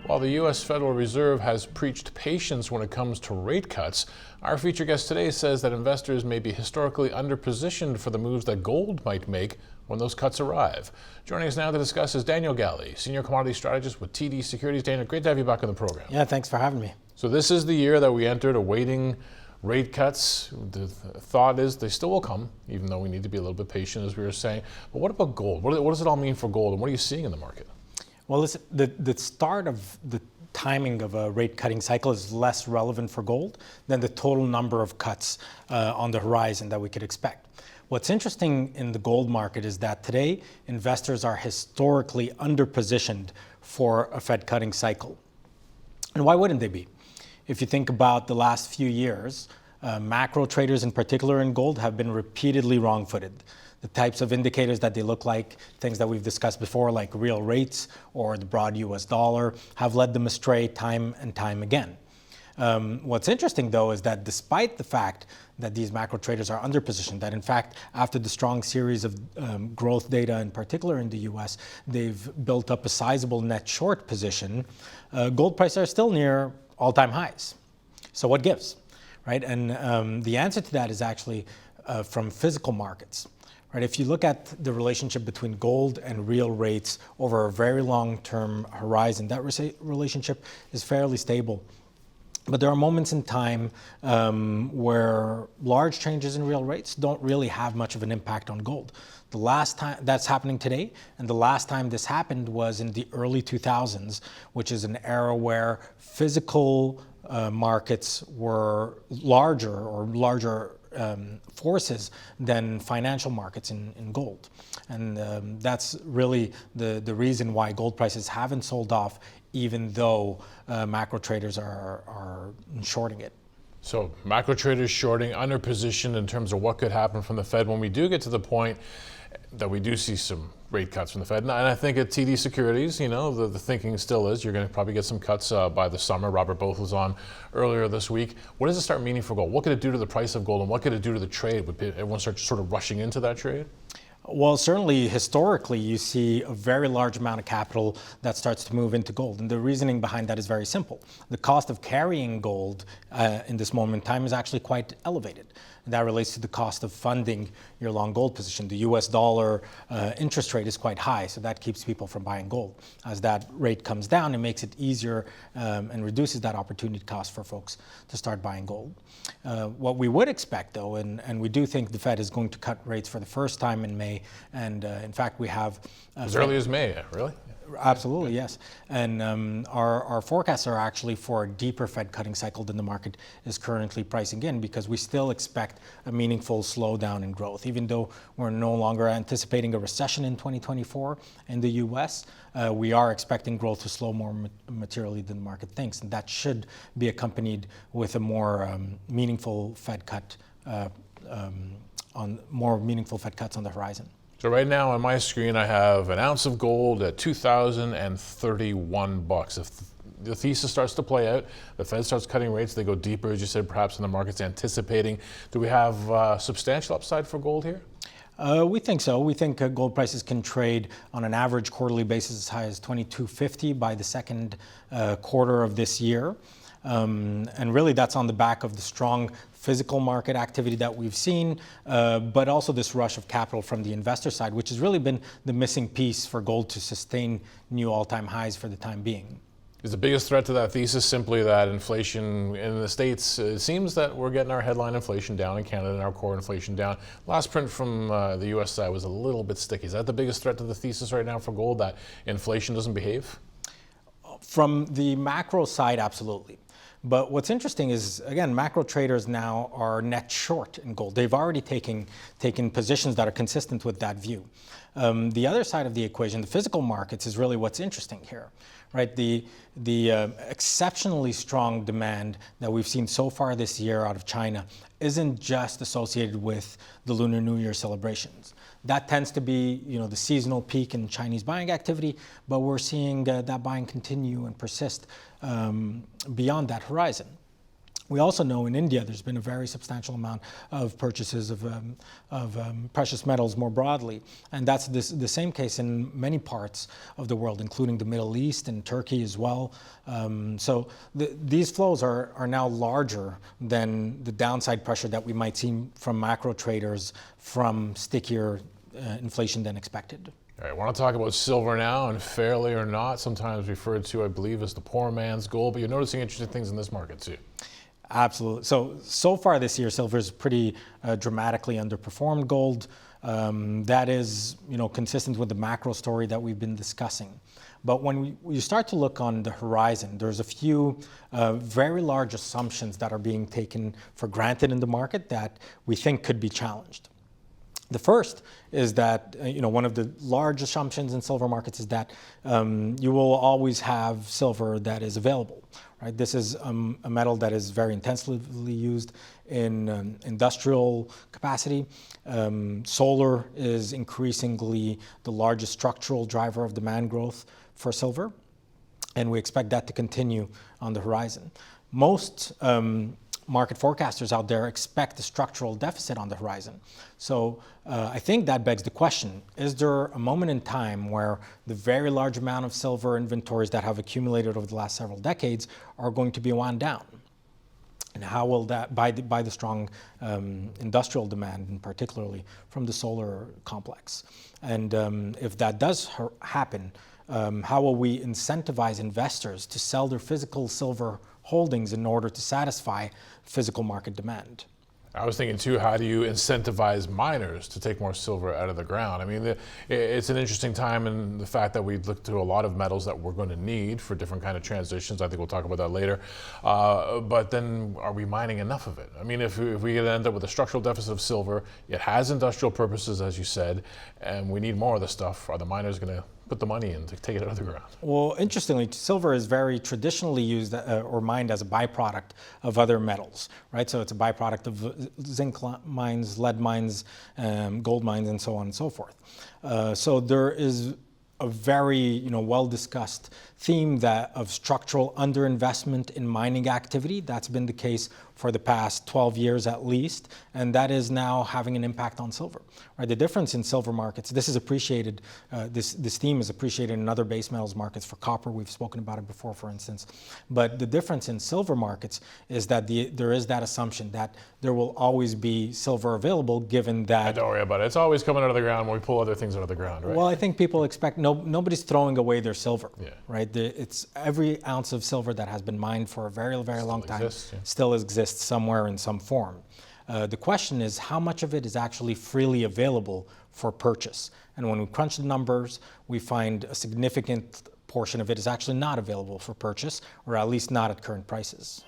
While the U.S. Federal Reserve has preached patience when it comes to rate cuts, our featured guest today says that investors may be historically underpositioned for the moves that gold might make when those cuts arrive. Joining us now to discuss is Daniel Ghali, Senior Commodity Strategist with TD Securities. Daniel, great to have you back on the program. Yeah, thanks for having me. So this is the year that we entered awaiting rate cuts. The thought is they still will come, even though we need to be a little bit patient, as we were saying. But what about gold? What does it all mean for gold, and what are you seeing in the market? Well, listen, the start of the timing of a rate cutting cycle is less relevant for gold than the total number of cuts on the horizon that we could expect. What's interesting in the gold market is that today investors are historically underpositioned for a Fed cutting cycle. And why wouldn't they be? If you think about the last few years, macro traders in particular in gold have been repeatedly wrong-footed. The types of indicators that they look like, things that we've discussed before, like real rates or the broad US dollar, have led them astray time and time again. What's interesting, though, is that despite the fact that these macro traders are underpositioned, that in fact, after the strong series of growth data, in particular in the US, they've built up a sizable net short position, gold prices are still near all-time highs. So what gives, right? And the answer to that is actually from physical markets. Right, if you look at the relationship between gold and real rates over a very long-term horizon, that relationship is fairly stable. But there are moments in time where large changes in real rates don't really have much of an impact on gold. The last time that's happening today, and the last time this happened was in the early 2000s, which is an era where physical markets were larger forces than financial markets in gold. And that's really the reason why gold prices haven't sold off, even though macro traders are shorting it. So macro traders shorting, underpositioned in terms of what could happen from the Fed when we do get to the point that we do see some rate cuts from the Fed. And I think at TD Securities, you know, the thinking still is you're going to probably get some cuts by the summer. Robert Both was on earlier this week. What does it start meaning for gold? What could it do to the price of gold, and what could it do to the trade? Would everyone start sort of rushing into that trade? Well, certainly historically, you see a very large amount of capital that starts to move into gold. And the reasoning behind that is very simple. The cost of carrying gold in this moment in time is actually quite elevated. And that relates to the cost of funding your long gold position. The US dollar interest rate is quite high, so that keeps people from buying gold. As that rate comes down, it makes it easier and reduces that opportunity cost for folks to start buying gold. What we would expect, though, and we do think the Fed is going to cut rates for the first time in May, and in fact we have as early as May, really? Absolutely, yes. And our forecasts are actually for a deeper Fed cutting cycle than the market is currently pricing in, because we still expect a meaningful slowdown in growth. Even though we're no longer anticipating a recession in 2024 in the US, we are expecting growth to slow more materially than the market thinks. And that should be accompanied with a more meaningful Fed cut more meaningful Fed cuts on the horizon. So right now on my screen, I have an ounce of gold at $2,031. If the thesis starts to play out, the Fed starts cutting rates, they go deeper, as you said, perhaps than the market's anticipating. Do we have substantial upside for gold here? We think so. We think gold prices can trade on an average quarterly basis as high as $2,250 by the second quarter of this year. And really that's on the back of the strong physical market activity that we've seen, but also this rush of capital from the investor side, which has really been the missing piece for gold to sustain new all-time highs for the time being. Is the biggest threat to that thesis simply that inflation in the States, it seems that we're getting our headline inflation down in Canada and our core inflation down. Last print from the US side was a little bit sticky. Is that the biggest threat to the thesis right now for gold, that inflation doesn't behave? From the macro side, absolutely. But what's interesting is, again, macro traders now are net short in gold. They've already taken positions that are consistent with that view. The other side of the equation, the physical markets, is really what's interesting here, right? The exceptionally strong demand that we've seen so far this year out of China isn't just associated with the Lunar New Year celebrations. That tends to be, the seasonal peak in Chinese buying activity, but we're seeing that buying continue and persist beyond that horizon. We also know in India there's been a very substantial amount of purchases of precious metals more broadly, and that's the same case in many parts of the world, including the Middle East and Turkey as well. So these flows are now larger than the downside pressure that we might see from macro traders from stickier inflation than expected. All right, I want to talk about silver now, and fairly or not, sometimes referred to, I believe, as the poor man's gold, but you're noticing interesting things in this market too. Absolutely. So far this year, silver is pretty dramatically underperformed gold. That is, consistent with the macro story that we've been discussing. But when you start to look on the horizon, there's a few very large assumptions that are being taken for granted in the market that we think could be challenged. The first is that, one of the large assumptions in silver markets is that you will always have silver that is available. Right? This is a metal that is very intensively used in industrial capacity. Solar is increasingly the largest structural driver of demand growth for silver, and we expect that to continue on the horizon. Most market forecasters out there expect a structural deficit on the horizon. So I think that begs the question, is there a moment in time where the very large amount of silver inventories that have accumulated over the last several decades are going to be wound down? And how will that, by the strong industrial demand, and particularly from the solar complex? And if that does happen, how will we incentivize investors to sell their physical silver holdings in order to satisfy physical market demand? I was thinking too, how do you incentivize miners to take more silver out of the ground? I mean, it's an interesting time in the fact that we look to a lot of metals that we're going to need for different kind of transitions. I think we'll talk about that later. But then are we mining enough of it? I mean, if we end up with a structural deficit of silver, it has industrial purposes, as you said, and we need more of the stuff, are the miners going to put the money in to take it out of the ground? Well, interestingly, silver is very traditionally used or mined as a byproduct of other metals, right? So it's a byproduct of zinc mines, lead mines, gold mines, and so on and so forth. So there is a very well-discussed theme of structural underinvestment in mining activity. That's been the case for the past 12 years at least, and that is now having an impact on silver. Right? The difference in silver markets, this is appreciated, this theme is appreciated in other base metals markets. For copper, we've spoken about it before, for instance. But the difference in silver markets is that there is that assumption that there will always be silver available, given that... Don't worry about it. It's always coming out of the ground when we pull other things out of the ground, right? Well, I think people expect, nobody's throwing away their silver, yeah. Right? It's every ounce of silver that has been mined for a very, very long time exists, yeah. Still exists somewhere in some form. The question is how much of it is actually freely available for purchase. And when we crunch the numbers, we find a significant portion of it is actually not available for purchase, or at least not at current prices.